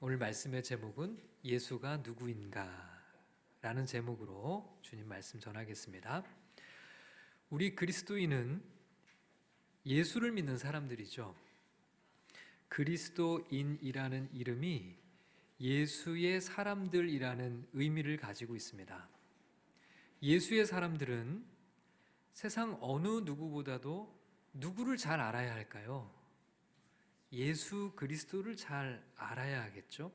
오늘 말씀의 제목은 예수가 누구인가 라는 제목으로 주님 말씀 전하겠습니다. 우리 그리스도인은 예수를 믿는 사람들이죠. 그리스도인이라는 이름이 예수의 사람들이라는 의미를 가지고 있습니다. 예수의 사람들은 세상 어느 누구보다도 누구를 잘 알아야 할까요? 예수 그리스도를 잘 알아야 하겠죠?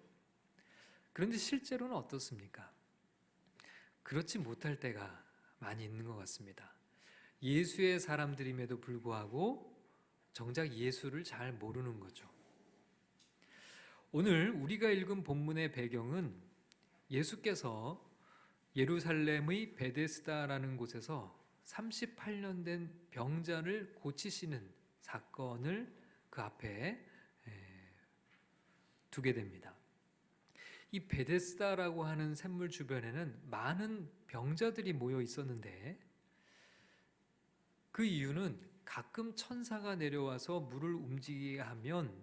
그런데 실제로는 어떻습니까? 그렇지 못할 때가 많이 있는 것 같습니다. 예수의 사람들임에도 불구하고 정작 예수를 잘 모르는 거죠. 오늘 우리가 읽은 본문의 배경은 예수께서 예루살렘의 베데스다라는 곳에서 38년 된 병자를 고치시는 사건을 그 앞에 두게 됩니다. 이 베데스다라고 하는 샘물 주변에는 많은 병자들이 모여 있었는데 그 이유는 가끔 천사가 내려와서 물을 움직이게 하면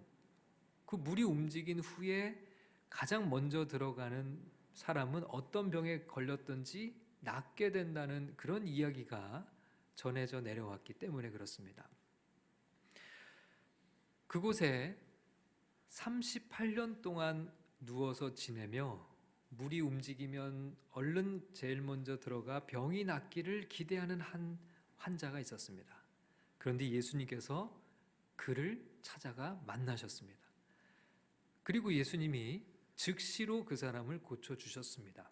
그 물이 움직인 후에 가장 먼저 들어가는 사람은 어떤 병에 걸렸든지 낫게 된다는 그런 이야기가 전해져 내려왔기 때문에 그렇습니다. 그곳에 38년 동안 누워서 지내며 물이 움직이면 얼른 제일 먼저 들어가 병이 낫기를 기대하는 한 환자가 있었습니다. 그런데 예수님께서 그를 찾아가 만나셨습니다. 그리고 예수님이 즉시로 그 사람을 고쳐주셨습니다.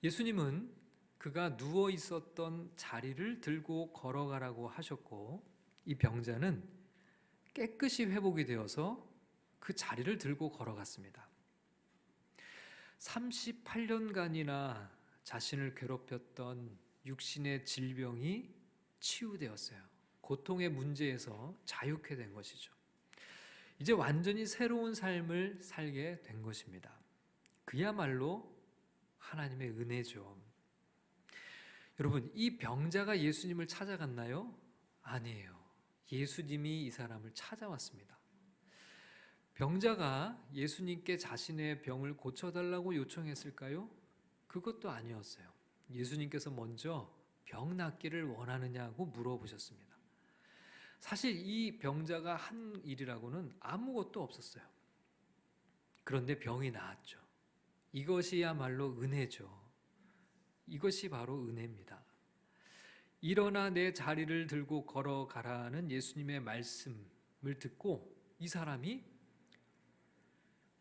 예수님은 그가 누워 있었던 자리를 들고 걸어가라고 하셨고 이 병자는 깨끗이 회복이 되어서 그 자리를 들고 걸어갔습니다. 38년간이나 자신을 괴롭혔던 육신의 질병이 치유되었어요. 고통의 문제에서 자유케 된 것이죠. 이제 완전히 새로운 삶을 살게 된 것입니다. 그야말로 하나님의 은혜죠. 여러분, 이 병자가 예수님을 찾아갔나요? 아니에요. 예수님이 이 사람을 찾아왔습니다. 병자가 예수님께 자신의 병을 고쳐달라고 요청했을까요? 그것도 아니었어요. 예수님께서 먼저 병 낫기를 원하느냐고 물어보셨습니다. 사실 이 병자가 한 일이라고는 아무것도 없었어요. 그런데 병이 나았죠. 이것이야말로 은혜죠. 이것이 바로 은혜입니다. 일어나 내 자리를 들고 걸어가라는 예수님의 말씀을 듣고 이 사람이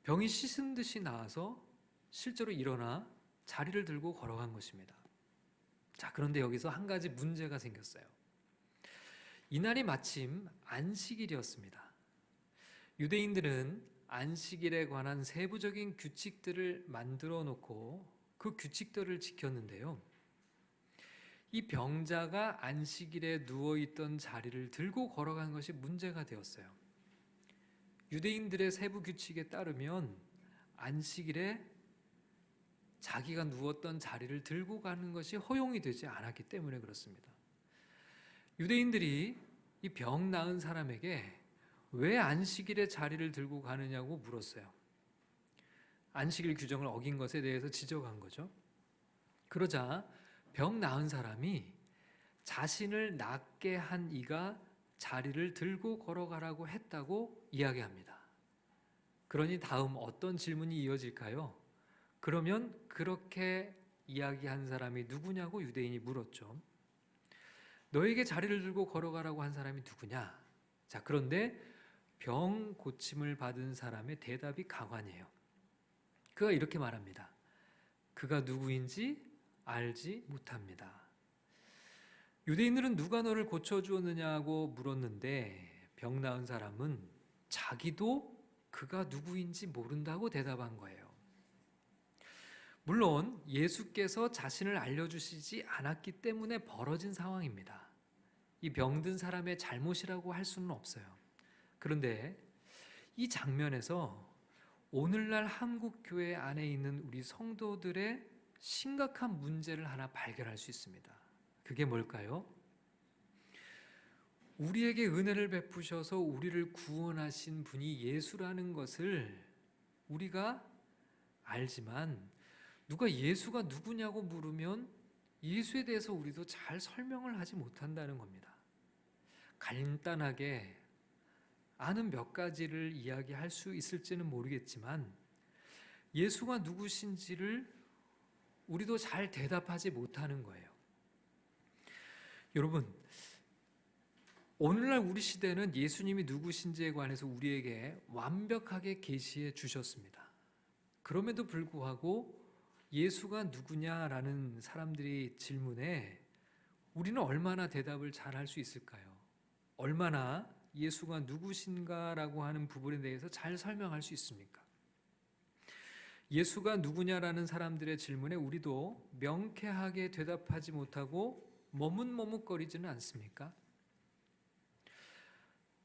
병이 씻은 듯이 나아서 실제로 일어나 자리를 들고 걸어간 것입니다. 자, 그런데 여기서 한 가지 문제가 생겼어요. 이날이 마침 안식일이었습니다. 유대인들은 안식일에 관한 세부적인 규칙들을 만들어 놓고 그 규칙들을 지켰는데요. 이 병자가 안식일에 누워있던 자리를 들고 걸어간 것이 문제가 되었어요. 유대인들의 세부 규칙에 따르면 안식일에 자기가 누웠던 자리를 들고 가는 것이 허용이 되지 않았기 때문에 그렇습니다. 유대인들이 이 병 나은 사람에게 왜 안식일에 자리를 들고 가느냐고 물었어요. 안식일 규정을 어긴 것에 대해서 지적한 거죠. 그러자 병 나은 사람이 자신을 낫게 한 이가 자리를 들고 걸어가라고 했다고 이야기합니다. 그러니 다음 어떤 질문이 이어질까요? 그러면 그렇게 이야기한 사람이 누구냐고 유대인이 물었죠. 너에게 자리를 들고 걸어가라고 한 사람이 누구냐? 자, 그런데 병 고침을 받은 사람의 대답이 가관이에요. 그가 이렇게 말합니다. 그가 누구인지 알지 못합니다. 유대인들은 누가 너를 고쳐주었느냐고 물었는데 병 나은 사람은 자기도 그가 누구인지 모른다고 대답한 거예요. 물론 예수께서 자신을 알려주시지 않았기 때문에 벌어진 상황입니다. 이 병든 사람의 잘못이라고 할 수는 없어요. 그런데 이 장면에서 오늘날 한국교회 안에 있는 우리 성도들의 심각한 문제를 하나 발견할 수 있습니다. 그게 뭘까요? 우리에게 은혜를 베푸셔서 우리를 구원하신 분이 예수라는 것을 우리가 알지만 누가 예수가 누구냐고 물으면 예수에 대해서 우리도 잘 설명을 하지 못한다는 겁니다. 간단하게 아는 몇 가지를 이야기할 수 있을지는 모르겠지만 예수가 누구신지를 우리도 잘 대답하지 못하는 거예요. 여러분, 오늘날 우리 시대는 예수님이 누구신지에 관해서 우리에게 완벽하게 계시해 주셨습니다. 그럼에도 불구하고 예수가 누구냐라는 사람들이 질문에 우리는 얼마나 대답을 잘 할 수 있을까요? 얼마나 예수가 누구신가라고 하는 부분에 대해서 잘 설명할 수 있습니까? 예수가 누구냐라는 사람들의 질문에 우리도 명쾌하게 대답하지 못하고 머뭇머뭇거리지는 않습니까?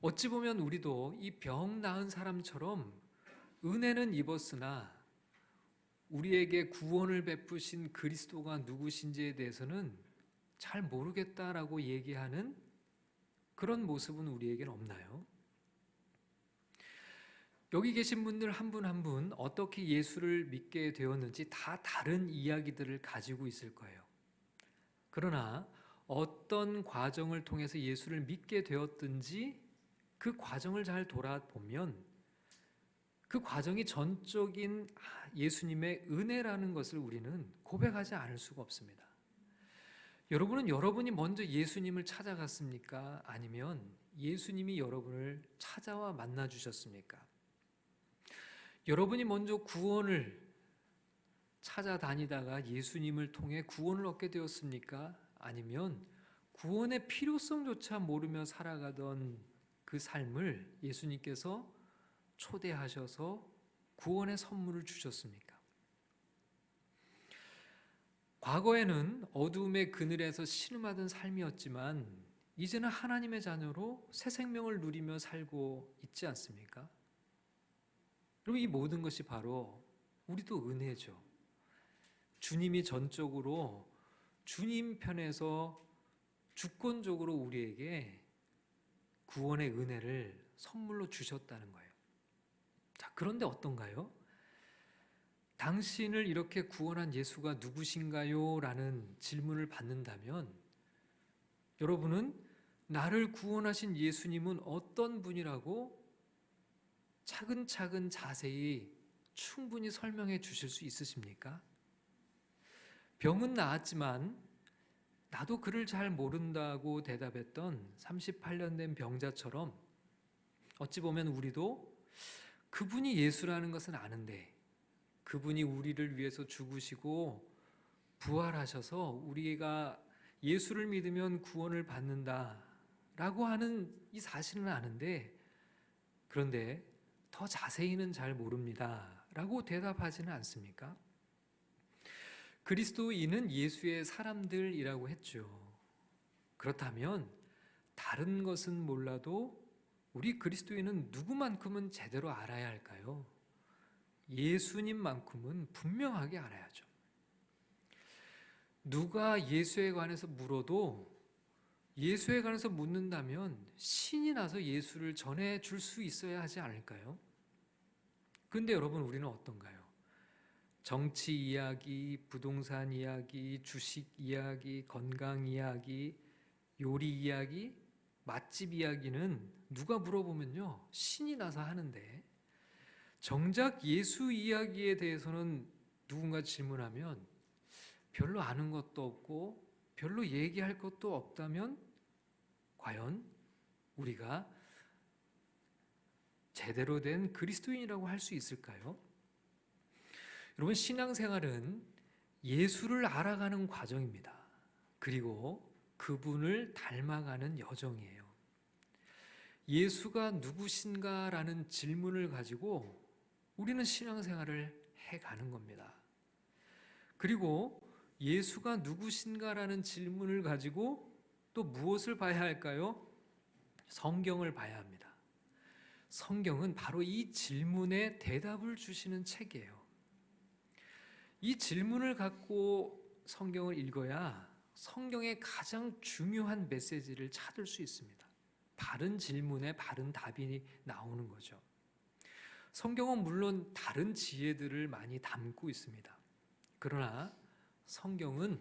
어찌 보면 우리도 이 병 나은 사람처럼 은혜는 입었으나 우리에게 구원을 베푸신 그리스도가 누구신지에 대해서는 잘 모르겠다라고 얘기하는 그런 모습은 우리에게는 없나요? 여기 계신 분들 한 분 한 분 어떻게 예수를 믿게 되었는지 다 다른 이야기들을 가지고 있을 거예요. 그러나 어떤 과정을 통해서 예수를 믿게 되었든지 그 과정을 잘 돌아보면 그 과정이 전적인 예수님의 은혜라는 것을 우리는 고백하지 않을 수가 없습니다. 여러분은 여러분이 먼저 예수님을 찾아갔습니까? 아니면 예수님이 여러분을 찾아와 만나 주셨습니까? 여러분이 먼저 구원을 찾아다니다가 예수님을 통해 구원을 얻게 되었습니까? 아니면 구원의 필요성조차 모르며 살아가던 그 삶을 예수님께서 초대하셔서 구원의 선물을 주셨습니까? 과거에는 어두움의 그늘에서 신음하던 삶이었지만 이제는 하나님의 자녀로 새 생명을 누리며 살고 있지 않습니까? 그럼 이 모든 것이 바로 우리도 은혜죠. 주님이 전적으로 주님 편에서 주권적으로 우리에게 구원의 은혜를 선물로 주셨다는 거예요. 자, 그런데 어떤가요? 당신을 이렇게 구원한 예수가 누구신가요? 라는 질문을 받는다면 여러분은 나를 구원하신 예수님은 어떤 분이라고 차근차근 자세히 충분히 설명해 주실 수 있으십니까? 병은 나았지만 나도 그를 잘 모른다고 대답했던 38년 된 병자처럼 어찌 보면 우리도 그분이 예수라는 것은 아는데 그분이 우리를 위해서 죽으시고 부활하셔서 우리가 예수를 믿으면 구원을 받는다라고 하는 이 사실은 아는데 그런데 더 자세히는 잘 모릅니다 라고 대답하지는 않습니까? 그리스도인은 예수의 사람들이라고 했죠. 그렇다면 다른 것은 몰라도 우리 그리스도인은 누구만큼은 제대로 알아야 할까요? 예수님만큼은 분명하게 알아야죠. 누가 예수에 관해서 물어도 예수에 관해서 묻는다면 신이 나서 예수를 전해줄 수 있어야 하지 않을까요? 그런데 여러분 우리는 어떤가요? 정치 이야기, 부동산 이야기, 주식 이야기, 건강 이야기, 요리 이야기, 맛집 이야기는 누가 물어보면요 신이 나서 하는데 정작 예수 이야기에 대해서는 누군가 질문하면 별로 아는 것도 없고 별로 얘기할 것도 없다면 과연 우리가 제대로 된 그리스도인이라고 할 수 있을까요? 여러분 신앙생활은 예수를 알아가는 과정입니다. 그리고 그분을 닮아가는 여정이에요. 예수가 누구신가라는 질문을 가지고 우리는 신앙생활을 해가는 겁니다. 그리고 예수가 누구신가라는 질문을 가지고 또 무엇을 봐야 할까요? 성경을 봐야 합니다. 성경은 바로 이 질문에 대답을 주시는 책이에요. 이 질문을 갖고 성경을 읽어야 성경의 가장 중요한 메시지를 찾을 수 있습니다. 바른 질문에 바른 답이 나오는 거죠. 성경은 물론 다른 지혜들을 많이 담고 있습니다. 그러나 성경은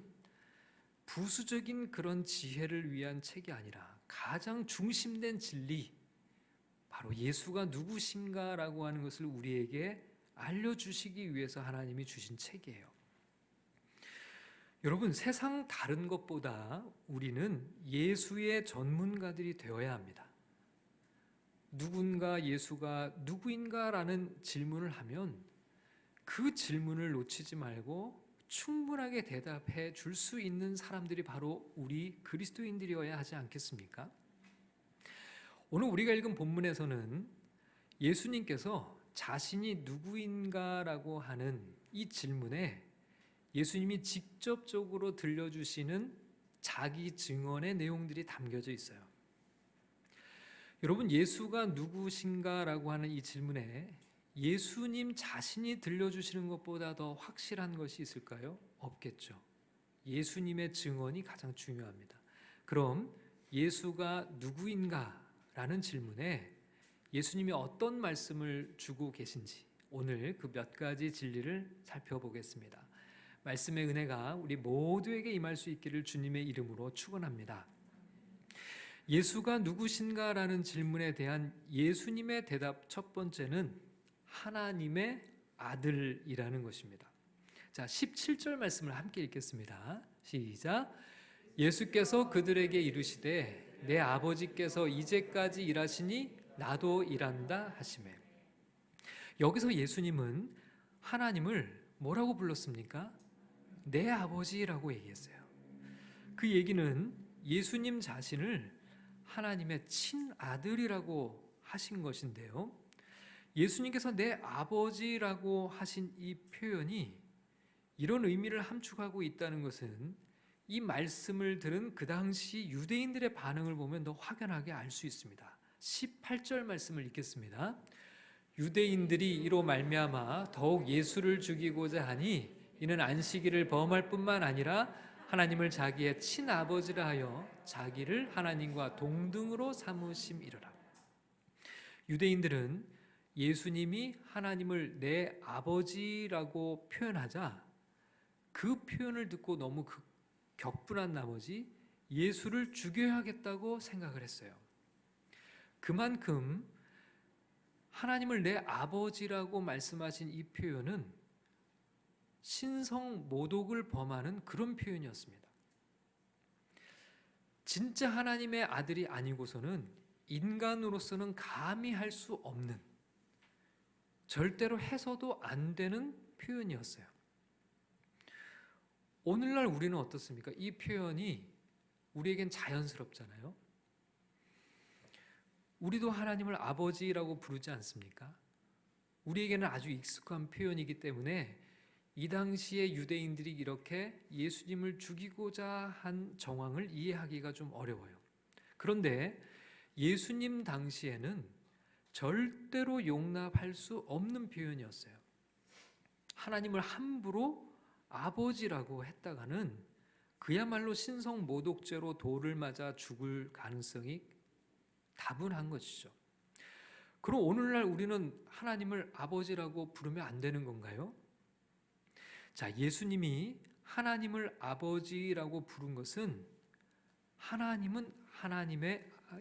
부수적인 그런 지혜를 위한 책이 아니라 가장 중심된 진리, 바로 예수가 누구신가라고 하는 것을 우리에게 알려주시기 위해서 하나님이 주신 책이에요. 여러분, 세상 다른 것보다 우리는 예수의 전문가들이 되어야 합니다. 누군가 예수가 누구인가라는 질문을 하면 그 질문을 놓치지 말고 충분하게 대답해 줄 수 있는 사람들이 바로 우리 그리스도인들이어야 하지 않겠습니까? 오늘 우리가 읽은 본문에서는 예수님께서 자신이 누구인가라고 하는 이 질문에 예수님이 직접적으로 들려주시는 자기 증언의 내용들이 담겨져 있어요. 여러분, 예수가 누구신가라고 하는 이 질문에 예수님 자신이 들려주시는 것보다 더 확실한 것이 있을까요? 없겠죠. 예수님의 증언이 가장 중요합니다. 그럼 예수가 누구인가라는 질문에 예수님이 어떤 말씀을 주고 계신지 오늘 그 몇 가지 진리를 살펴보겠습니다. 말씀의 은혜가 우리 모두에게 임할 수 있기를 주님의 이름으로 축원합니다. 예수가 누구신가라는 질문에 대한 예수님의 대답 첫 번째는 하나님의 아들이라는 것입니다. 자, 17절 말씀을 함께 읽겠습니다. 시작. 예수께서 그들에게 이르시되 내 아버지께서 이제까지 일하시니 나도 일한다 하시매. 여기서 예수님은 하나님을 뭐라고 불렀습니까? 내 아버지라고 얘기했어요. 그 얘기는 예수님 자신을 하나님의 친아들이라고 하신 것인데요. 예수님께서 내 아버지라고 하신 이 표현이 이런 의미를 함축하고 있다는 것은 이 말씀을 들은 그 당시 유대인들의 반응을 보면 더 확연하게 알 수 있습니다. 18절 말씀을 읽겠습니다. 유대인들이 이로 말미암아 더욱 예수를 죽이고자 하니 이는 안식일을 범할 뿐만 아니라 하나님을 자기의 친아버지라 하여 자기를 하나님과 동등으로 삼으심이로라. 유대인들은 예수님이 하나님을 내 아버지라고 표현하자 그 표현을 듣고 너무 격분한 나머지 예수를 죽여야겠다고 생각을 했어요. 그만큼 하나님을 내 아버지라고 말씀하신 이 표현은 신성 모독을 범하는 그런 표현이었습니다. 진짜 하나님의 아들이 아니고서는 인간으로서는 감히 할 수 없는, 절대로 해서도 안 되는 표현이었어요. 오늘날 우리는 어떻습니까? 이 표현이 우리에겐 자연스럽잖아요. 우리도 하나님을 아버지라고 부르지 않습니까? 우리에게는 아주 익숙한 표현이기 때문에 이 당시에 유대인들이 이렇게 예수님을 죽이고자 한 정황을 이해하기가 좀 어려워요. 그런데 예수님 당시에는 절대로 용납할 수 없는 표현이었어요. 하나님을 함부로 아버지라고 했다가는 그야말로 신성 모독죄로 돌을 맞아 죽을 가능성이 다분한 것이죠. 그럼 오늘날 우리는 하나님을 아버지라고 부르면 안 되는 건가요? 자, 예수님이 하나님을 아버지라고 부른 것은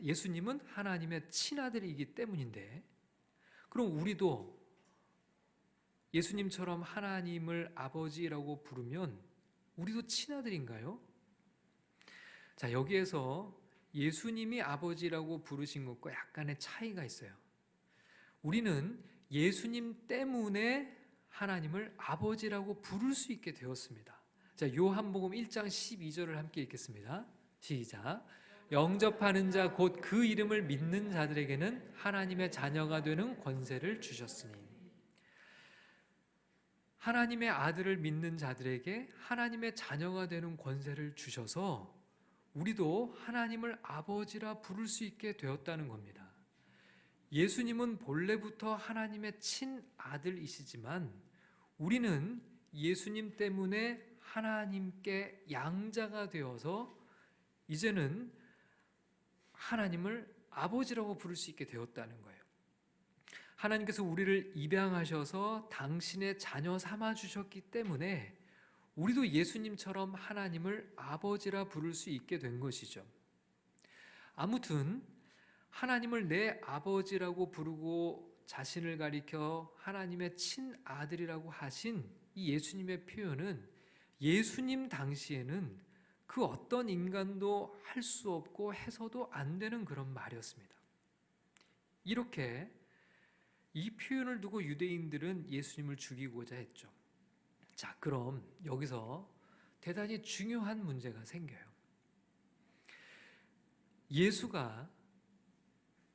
예수님은 하나님의 친아들이기 때문인데, 그럼 우리도 예수님처럼 하나님을 아버지라고 부르면 우리도 친아들인가요? 자, 여기에서 예수님이 아버지라고 부르신 것과 약간의 차이가 있어요. 우리는 예수님 때문에 하나님을 아버지라고 부를 수 있게 되었습니다. 자, 요한복음 1장 12절을 함께 읽겠습니다. 시작. 영접하는 자 곧 그 이름을 믿는 자들에게는 하나님의 자녀가 되는 권세를 주셨으니. 하나님의 아들을 믿는 자들에게 하나님의 자녀가 되는 권세를 주셔서 우리도 하나님을 아버지라 부를 수 있게 되었다는 겁니다. 예수님은 본래부터 하나님의 친아들이시지만 우리는 예수님 때문에 하나님께 양자가 되어서 이제는 하나님을 아버지라고 부를 수 있게 되었다는 거예요. 하나님께서 우리를 입양하셔서 당신의 자녀 삼아 주셨기 때문에 우리도 예수님처럼 하나님을 아버지라 부를 수 있게 된 것이죠. 아무튼 하나님을 내 아버지라고 부르고 자신을 가리켜 하나님의 친아들이라고 하신 이 예수님의 표현은 예수님 당시에는 그 어떤 인간도 할 수 없고 해서도 안 되는 그런 말이었습니다. 이렇게 이 표현을 두고 유대인들은 예수님을 죽이고자 했죠. 자, 그럼 여기서 대단히 중요한 문제가 생겨요. 예수가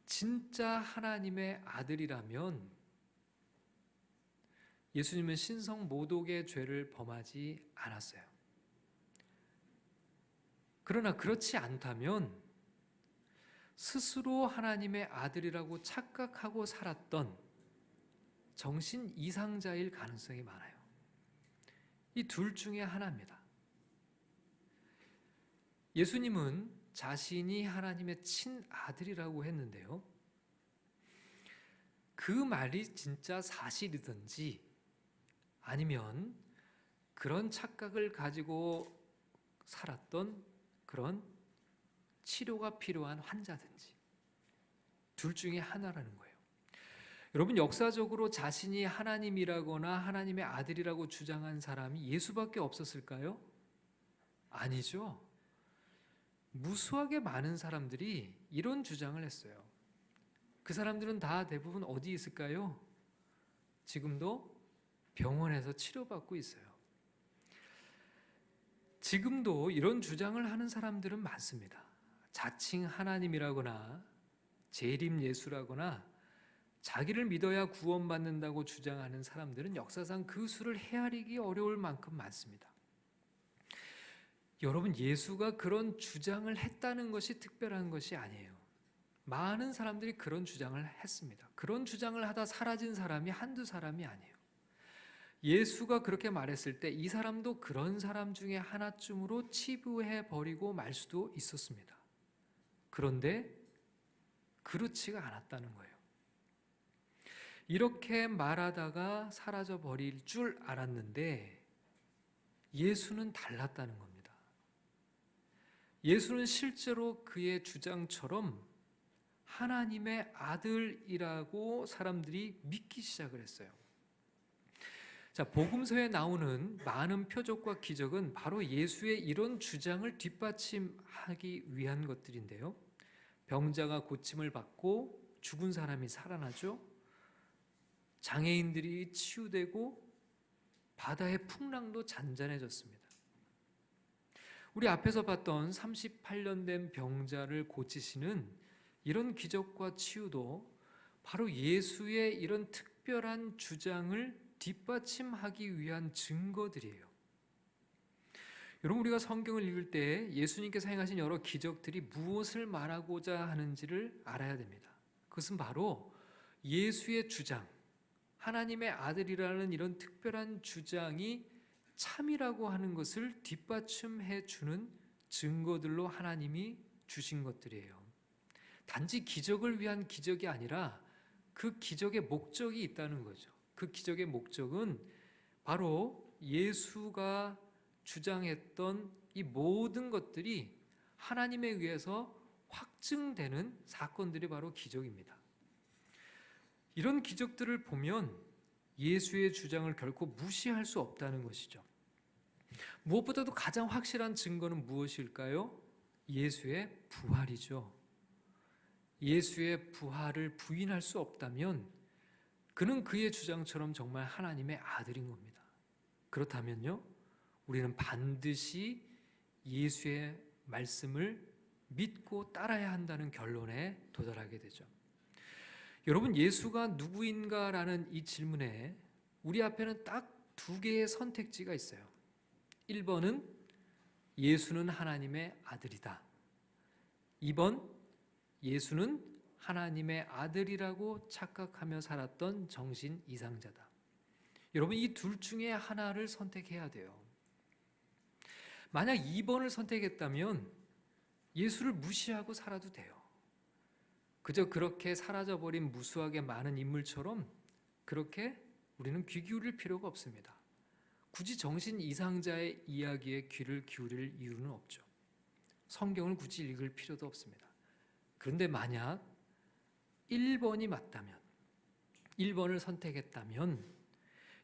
진짜 하나님의 아들이라면 예수님은 신성 모독의 죄를 범하지 않았어요. 그러나 그렇지 않다면 스스로 하나님의 아들이라고 착각하고 살았던 정신 이상자일 가능성이 많아요. 이 둘 중에 하나입니다. 예수님은 자신이 하나님의 친아들이라고 했는데요. 그 말이 진짜 사실이든지 아니면 그런 착각을 가지고 살았던 그런 치료가 필요한 환자든지 둘 중에 하나라는 거예요. 여러분, 역사적으로 자신이 하나님이라거나 하나님의 아들이라고 주장한 사람이 예수밖에 없었을까요? 아니죠. 무수하게 많은 사람들이 이런 주장을 했어요. 그 사람들은 다 대부분 어디 있을까요? 지금도 병원에서 치료받고 있어요. 지금도 이런 주장을 하는 사람들은 많습니다. 자칭 하나님이라거나 재림 예수라거나 자기를 믿어야 구원받는다고 주장하는 사람들은 역사상 그 수를 헤아리기 어려울 만큼 많습니다. 여러분, 예수가 그런 주장을 했다는 것이 특별한 것이 아니에요. 많은 사람들이 그런 주장을 했습니다. 그런 주장을 하다 사라진 사람이 한두 사람이 아니에요. 예수가 그렇게 말했을 때 이 사람도 그런 사람 중에 하나쯤으로 치부해 버리고 말 수도 있었습니다. 그런데 그렇지가 않았다는 거예요. 이렇게 말하다가 사라져 버릴 줄 알았는데 예수는 달랐다는 겁니다. 예수는 실제로 그의 주장처럼 하나님의 아들이라고 사람들이 믿기 시작을 했어요. 자, 복음서에 나오는 많은 표적과 기적은 바로 예수의 이런 주장을 뒷받침하기 위한 것들인데요. 병자가 고침을 받고 죽은 사람이 살아나죠. 장애인들이 치유되고 바다의 풍랑도 잔잔해졌습니다. 우리 앞에서 봤던 38년 된 병자를 고치시는 이런 기적과 치유도 바로 예수의 이런 특별한 주장을 뒷받침하기 위한 증거들이에요. 여러분, 우리가 성경을 읽을 때 예수님께서 행하신 여러 기적들이 무엇을 말하고자 하는지를 알아야 됩니다. 그것은 바로 예수의 주장, 하나님의 아들이라는 이런 특별한 주장이 참이라고 하는 것을 뒷받침해 주는 증거들로 하나님이 주신 것들이에요. 단지 기적을 위한 기적이 아니라 그 기적의 목적이 있다는 거죠. 그 기적의 목적은 바로 예수가 주장했던 이 모든 것들이 하나님에 의해서 확증되는 사건들이 바로 기적입니다. 이런 기적들을 보면 예수의 주장을 결코 무시할 수 없다는 것이죠. 무엇보다도 가장 확실한 증거는 무엇일까요? 예수의 부활이죠. 예수의 부활을 부인할 수 없다면 그는 그의 주장처럼 정말 하나님의 아들인 겁니다. 그렇다면요, 우리는 반드시 예수의 말씀을 믿고 따라야 한다는 결론에 도달하게 되죠. 여러분, 예수가 누구인가라는 이 질문에 우리 앞에는 딱 두 개의 선택지가 있어요. 1번은 예수는 하나님의 아들이다. 2번, 예수는 하나님의 아들이라고 착각하며 살았던 정신 이상자다. 여러분, 이 둘 중에 하나를 선택해야 돼요. 만약 2번을 선택했다면 예수를 무시하고 살아도 돼요. 그저 그렇게 사라져버린 무수하게 많은 인물처럼 그렇게 우리는 귀 기울일 필요가 없습니다. 굳이 정신 이상자의 이야기에 귀를 기울일 이유는 없죠. 성경을 굳이 읽을 필요도 없습니다. 그런데 만약 1번이 맞다면, 1번을 선택했다면,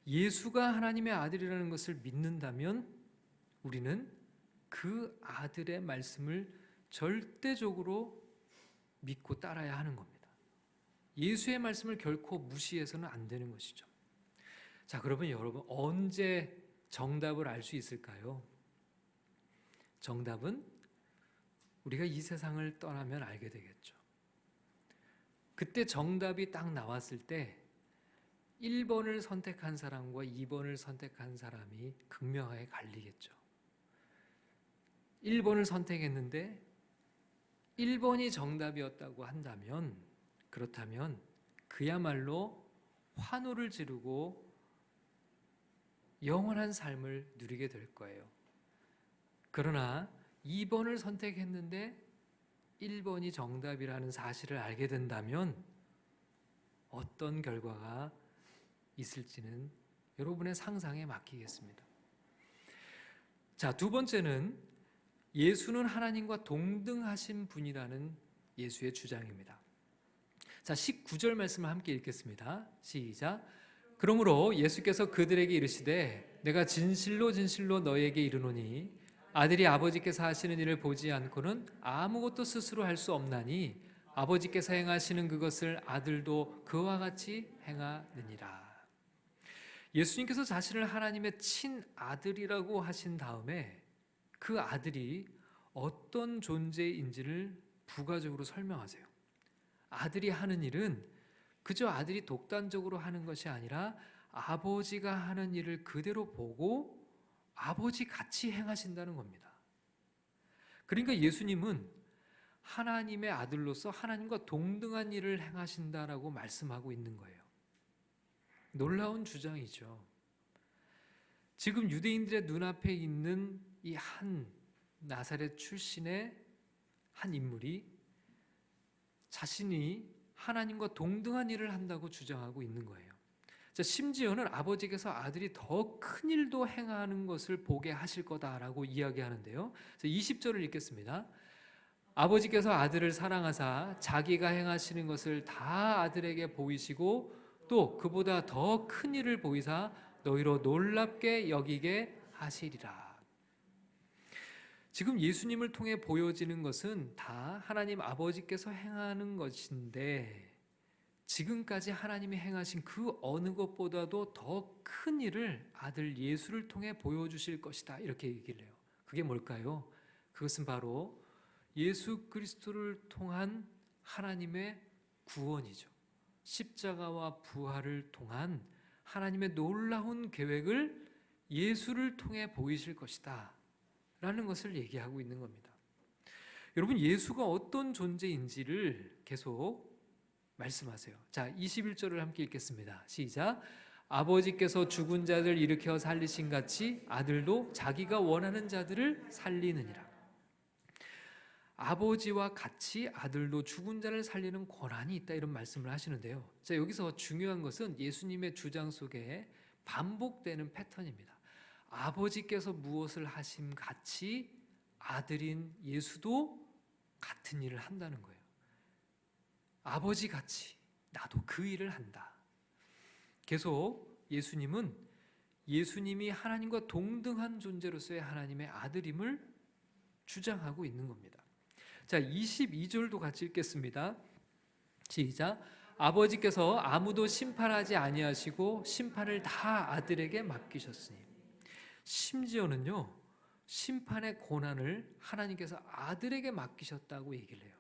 예수가 하나님의 아들이라는 것을 믿는다면 우리는 그 아들의 말씀을 절대적으로 믿고 따라야 하는 겁니다. 예수의 말씀을 결코 무시해서는 안 되는 것이죠. 자, 그러면 여러분, 언제 정답을 알 수 있을까요? 정답은 우리가 이 세상을 떠나면 알게 되겠죠. 그때 정답이 딱 나왔을 때 1번을 선택한 사람과 2번을 선택한 사람이 극명하게 갈리겠죠. 1번을 선택했는데 1번이 정답이었다고 한다면, 그렇다면 그야말로 환호를 지르고 영원한 삶을 누리게 될 거예요. 그러나 2번을 선택했는데 1번이 정답이라는 사실을 알게 된다면 어떤 결과가 있을지는 여러분의 상상에 맡기겠습니다. 자, 두 번째는 예수는 하나님과 동등하신 분이라는 예수의 주장입니다. 자, 19절 말씀을 함께 읽겠습니다. 시작. 그러므로 예수께서 그들에게 이르시되 내가 진실로 진실로 너희에게 이르노니 아들이 아버지께서 하시는 일을 보지 않고는 아무것도 스스로 할 수 없나니 아버지께서 행하시는 그것을 아들도 그와 같이 행하느니라. 예수님께서 자신을 하나님의 친아들이라고 하신 다음에 그 아들이 어떤 존재인지를 부가적으로 설명하세요. 아들이 하는 일은 그저 아들이 독단적으로 하는 것이 아니라 아버지가 하는 일을 그대로 보고 아버지 같이 행하신다는 겁니다. 그러니까 예수님은 하나님의 아들로서 하나님과 동등한 일을 행하신다라고 말씀하고 있는 거예요. 놀라운 주장이죠. 지금 유대인들의 눈앞에 있는 이 한 나사렛 출신의 한 인물이 자신이 하나님과 동등한 일을 한다고 주장하고 있는 거예요. 자, 심지어는 아버지께서 아들이 더 큰 일도 행하는 것을 보게 하실 거다라고 이야기하는데요. 20절을 읽겠습니다. 아버지께서 아들을 사랑하사 자기가 행하시는 것을 다 아들에게 보이시고 또 그보다 더 큰 일을 보이사 너희로 놀랍게 여기게 하시리라. 지금 예수님을 통해 보여지는 것은 다 하나님 아버지께서 행하는 것인데 지금까지 하나님이 행하신 그 어느 것보다도 더 큰 일을 아들 예수를 통해 보여주실 것이다, 이렇게 얘기를 해요. 그게 뭘까요? 그것은 바로 예수 그리스도를 통한 하나님의 구원이죠. 십자가와 부활을 통한 하나님의 놀라운 계획을 예수를 통해 보이실 것이다 라는 것을 얘기하고 있는 겁니다. 여러분, 예수가 어떤 존재인지를 계속 말씀하세요. 자, 21절을 함께 읽겠습니다. 시작. 아버지께서 죽은 자들 일으켜 살리신 같이 아들도 자기가 원하는 자들을 살리느니라. 아버지와 같이 아들도 죽은 자를 살리는 권한이 있다, 이런 말씀을 하시는데요. 자, 여기서 중요한 것은 예수님의 주장 속에 반복되는 패턴입니다. 아버지께서 무엇을 하심 같이 아들인 예수도 같은 일을 한다는 거예요. 아버지 같이 나도 그 일을 한다. 계속 예수님이 하나님과 동등한 존재로서의 하나님의 아들임을 주장하고 있는 겁니다. 자, 22절도 같이 읽겠습니다. 시작. 아버지께서 아무도 심판하지 아니하시고 심판을 다 아들에게 맡기셨으니. 심지어는요, 심판의 권한을 하나님께서 아들에게 맡기셨다고 얘기를 해요.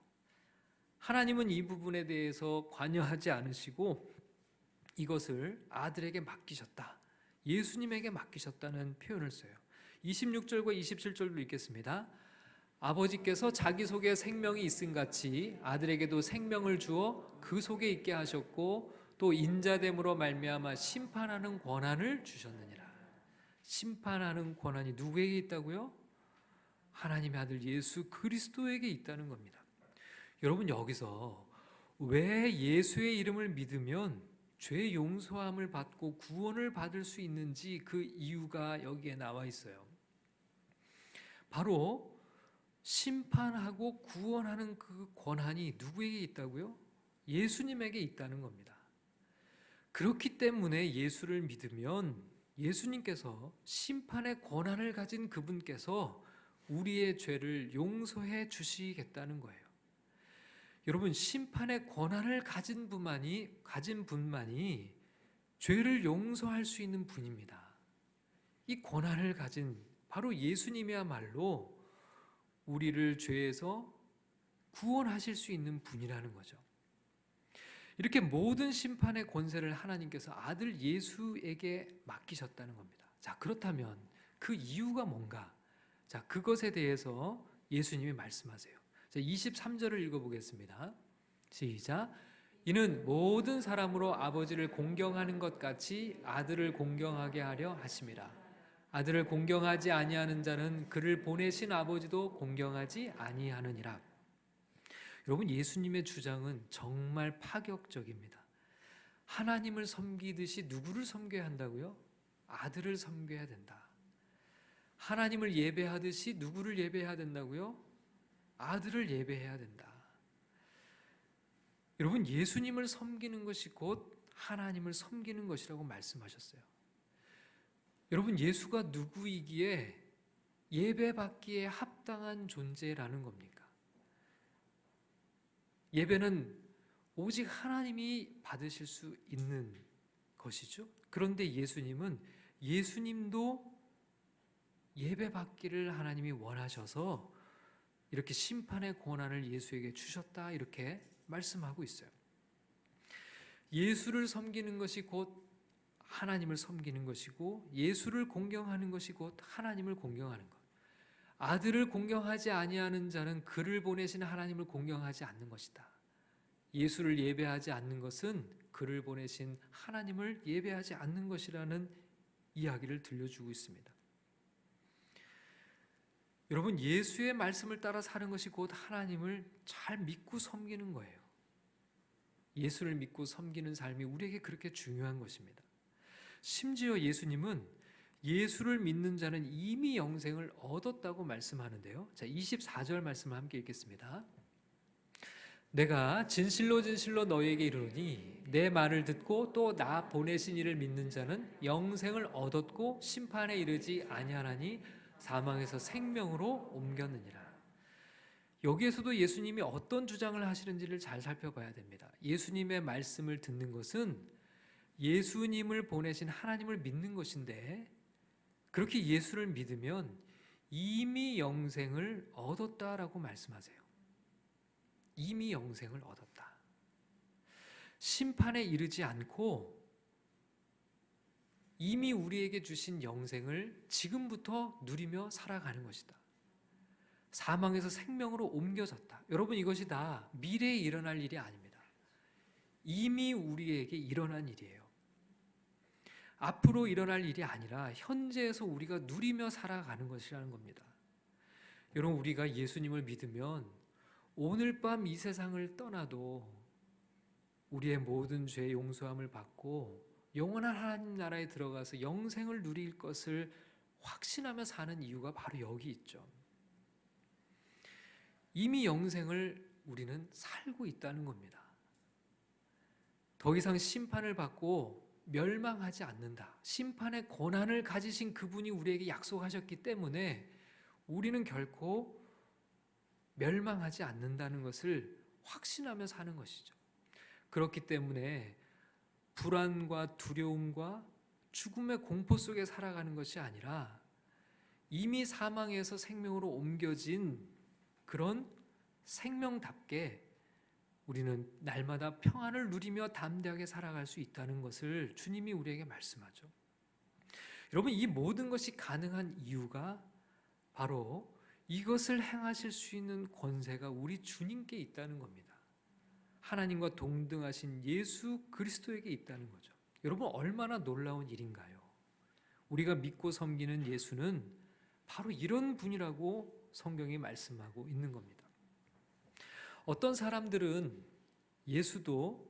하나님은 이 부분에 대해서 관여하지 않으시고 이것을 아들에게 맡기셨다, 예수님에게 맡기셨다는 표현을 써요. 26절과 27절도 읽겠습니다. 아버지께서 자기 속에 생명이 있음 같이 아들에게도 생명을 주어 그 속에 있게 하셨고 또 인자됨으로 말미암아 심판하는 권한을 주셨느니라. 심판하는 권한이 누구에게 있다고요? 하나님의 아들 예수 그리스도에게 있다는 겁니다. 여러분, 여기서 왜 예수의 이름을 믿으면 죄 용서함을 받고 구원을 받을 수 있는지 그 이유가 여기에 나와 있어요. 바로 심판하고 구원하는 그 권한이 누구에게 있다고요? 예수님에게 있다는 겁니다. 그렇기 때문에 예수를 믿으면 예수님께서 심판의 권한을 가진 그분께서 우리의 죄를 용서해 주시겠다는 거예요. 여러분, 심판의 권한을 가진 분만이 죄를 용서할 수 있는 분입니다. 이 권한을 가진 바로 예수님이야말로 우리를 죄에서 구원하실 수 있는 분이라는 거죠. 이렇게 모든 심판의 권세를 하나님께서 아들 예수에게 맡기셨다는 겁니다. 자, 그렇다면 그 이유가 뭔가? 자, 그것에 대해서 예수님이 말씀하세요. 자, 23절을 읽어보겠습니다. 시작. 이는 모든 사람으로 아버지를 공경하는 것 같이 아들을 공경하게 하려 하심이라. 아들을 공경하지 아니하는 자는 그를 보내신 아버지도 공경하지 아니하느니라. 여러분, 예수님의 주장은 정말 파격적입니다. 하나님을 섬기듯이 누구를 섬겨야 한다고요? 아들을 섬겨야 된다. 하나님을 예배하듯이 누구를 예배해야 된다고요? 아들을 예배해야 된다. 여러분, 예수님을 섬기는 것이 곧 하나님을 섬기는 것이라고 말씀하셨어요. 여러분, 예수가 누구이기에 예배받기에 합당한 존재라는 겁니까? 예배는 오직 하나님이 받으실 수 있는 것이죠. 그런데 예수님도 예배받기를 하나님이 원하셔서 이렇게 심판의 권한을 예수에게 주셨다, 이렇게 말씀하고 있어요. 예수를 섬기는 것이 곧 하나님을 섬기는 것이고, 예수를 공경하는 것이 곧 하나님을 공경하는 것. 아들을 공경하지 아니하는 자는 그를 보내신 하나님을 공경하지 않는 것이다. 예수를 예배하지 않는 것은 그를 보내신 하나님을 예배하지 않는 것이라는 이야기를 들려주고 있습니다. 여러분, 예수의 말씀을 따라 사는 것이 곧 하나님을 잘 믿고 섬기는 거예요. 예수를 믿고 섬기는 삶이 우리에게 그렇게 중요한 것입니다. 심지어 예수님은 예수를 믿는 자는 이미 영생을 얻었다고 말씀하는데요. 자, 24절 말씀을 함께 읽겠습니다. 내가 진실로 진실로 너희에게 이르노니 내 말을 듣고 또 나 보내신 이를 믿는 자는 영생을 얻었고 심판에 이르지 아니하나니 사망에서 생명으로 옮겼느니라. 여기에서도 예수님이 어떤 주장을 하시는지를 잘 살펴봐야 됩니다. 예수님의 말씀을 듣는 것은 예수님을 보내신 하나님을 믿는 것인데, 그렇게 예수를 믿으면 이미 영생을 얻었다라고 말씀하세요. 이미 영생을 얻었다. 심판에 이르지 않고 이미 우리에게 주신 영생을 지금부터 누리며 살아가는 것이다. 사망에서 생명으로 옮겨졌다. 여러분, 이것이 다 미래에 일어날 일이 아닙니다. 이미 우리에게 일어난 일이에요. 앞으로 일어날 일이 아니라 현재에서 우리가 누리며 살아가는 것이라는 겁니다. 여러분, 우리가 예수님을 믿으면 오늘 밤 이 세상을 떠나도 우리의 모든 죄 용서함을 받고 영원한 하나님 나라에 들어가서 영생을 누릴 것을 확신하며 사는 이유가 바로 여기 있죠. 이미 영생을 우리는 살고 있다는 겁니다. 더 이상 심판을 받고 멸망하지 않는다. 심판의 권한을 가지신 그분이 우리에게 약속하셨기 때문에 우리는 결코 멸망하지 않는다는 것을 확신하며 사는 것이죠. 그렇기 때문에 불안과 두려움과 죽음의 공포 속에 살아가는 것이 아니라 이미 사망에서 생명으로 옮겨진 그런 생명답게 우리는 날마다 평안을 누리며 담대하게 살아갈 수 있다는 것을 주님이 우리에게 말씀하죠. 여러분, 이 모든 것이 가능한 이유가 바로 이것을 행하실 수 있는 권세가 우리 주님께 있다는 겁니다. 하나님과 동등하신 예수 그리스도에게 있다는 거죠. 여러분, 얼마나 놀라운 일인가요? 우리가 믿고 섬기는 예수는 바로 이런 분이라고 성경이 말씀하고 있는 겁니다. 어떤 사람들은 예수도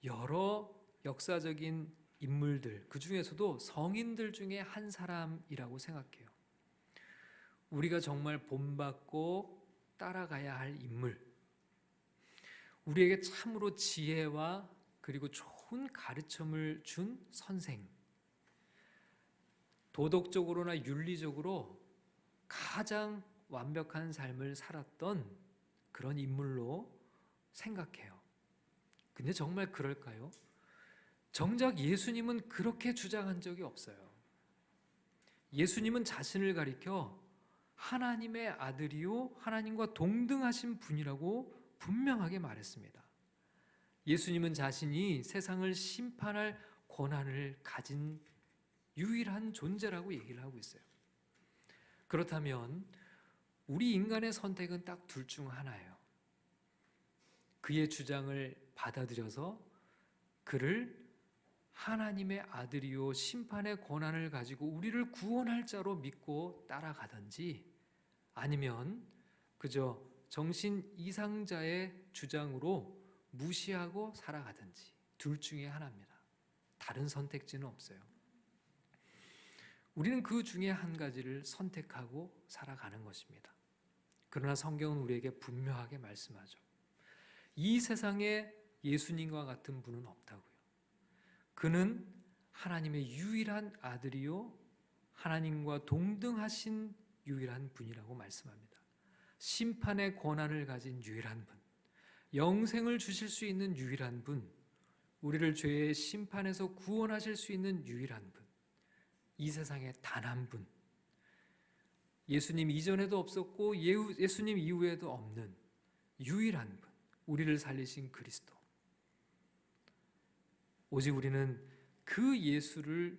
여러 역사적인 인물들, 그 중에서도 성인들 중에 한 사람이라고 생각해요. 우리가 정말 본받고 따라가야 할 인물, 우리에게 참으로 지혜와 그리고 좋은 가르침을 준 선생, 도덕적으로나 윤리적으로 가장 완벽한 삶을 살았던 그런 인물로 생각해요. 근데 정말 그럴까요? 정작 예수님은 그렇게 주장한 적이 없어요. 예수님은 자신을 가리켜 하나님의 아들이요 하나님과 동등하신 분이라고 분명하게 말했습니다. 예수님은 자신이 세상을 심판할 권한을 가진 유일한 존재라고 얘기를 하고 있어요. 그렇다면 우리 인간의 선택은 딱 둘 중 하나예요. 그의 주장을 받아들여서 그를 하나님의 아들이요 심판의 권한을 가지고 우리를 구원할 자로 믿고 따라가든지, 아니면 그저 정신 이상자의 주장으로 무시하고 살아가든지, 둘 중에 하나입니다. 다른 선택지는 없어요. 우리는 그 중에 한 가지를 선택하고 살아가는 것입니다. 그러나 성경은 우리에게 분명하게 말씀하죠. 이 세상에 예수님과 같은 분은 없다고요. 그는 하나님의 유일한 아들이요 하나님과 동등하신 유일한 분이라고 말씀합니다. 심판의 권한을 가진 유일한 분, 영생을 주실 수 있는 유일한 분, 우리를 죄의 심판에서 구원하실 수 있는 유일한 분, 이 세상에 단 한 분, 예수님 이전에도 없었고 예수님 이후에도 없는 유일한 분, 우리를 살리신 그리스도. 오직 우리는 그 예수를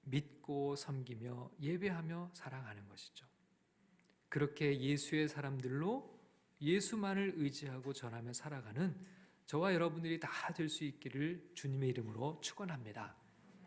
믿고 섬기며 예배하며 살아가는 것이죠. 그렇게 예수의 사람들로 예수만을 의지하고 전하며 살아가는 저와 여러분들이 다 될 수 있기를 주님의 이름으로 축원합니다.